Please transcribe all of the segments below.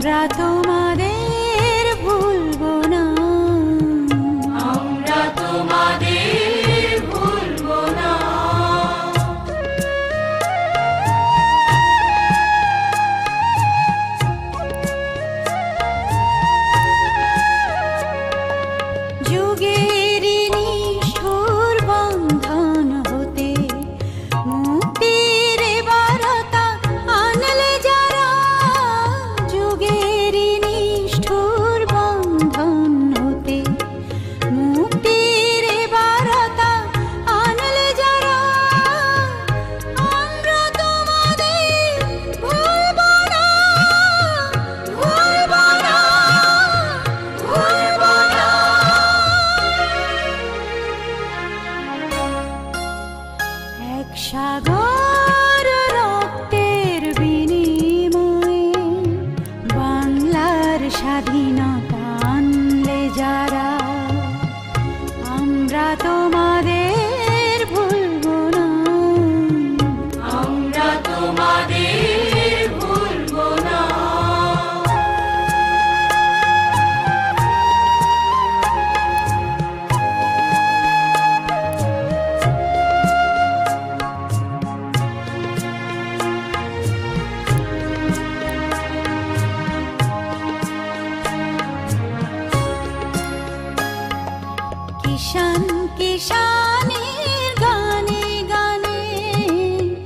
আমরা তোমাদের ভুলবো না, আমরা তোমাদের ভুলবো না। যুগের নিষ্ঠুর বন্ধন হতে মুক্তির বারতা আনলে যারা, যুগের নিষ্ঠুর বন্ধন হতে মুক্তির বারতা আনলে যারা, আমরা তোমাদের ভুলবো না, ভুলবো না, ভুলবো না। এক সাগর রক্তের বিনিময়ে বাংলার স্বাধীনতা আনলে যারা, আমরা তোমাদের ভুলবো না, আমরা তোমাদের ভুলবো না। কিষান কিষানের গানে গানে,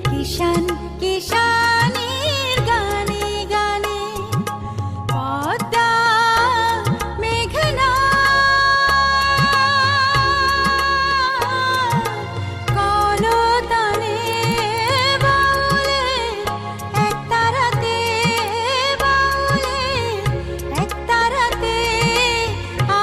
কিষান কিষানের গানে গানে, পদ্মা মেঘনা কলতানে বাউলে এক তারাতে, বাউলে এক তারাতে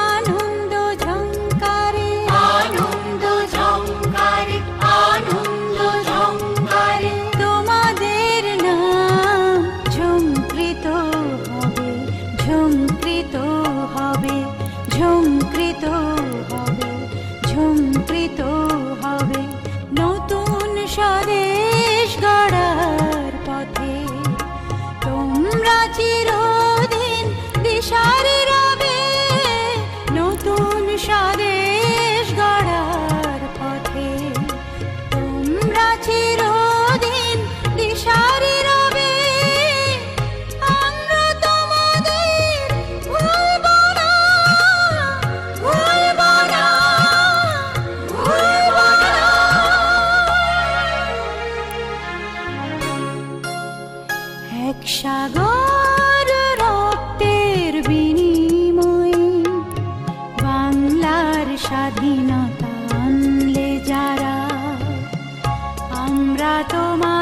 আনন্দ ঝংকারে, আনন্দ ঝংকারে, আনন্দ ঝংকারে, তোমাদের নাম ঝংকৃত হবে, ঝংকৃত হবে, ঝংকৃত হবে, ঝংকৃত হবে। নতুন স্বদেশ গড়ার পথে তোমরা চিরদিন দিশারি রবে, নতুন স্বদেশ গড়ার পথে তোমরা চিরদিন দিশারি রবে, আমরা তোমাদের ভুলবো না, ভুলবো না, ভুলবো না। এক সাগর রক্তের বিনিময়ে বাংলার স্বাধীনতা আনলে যারা, আমরা তোমার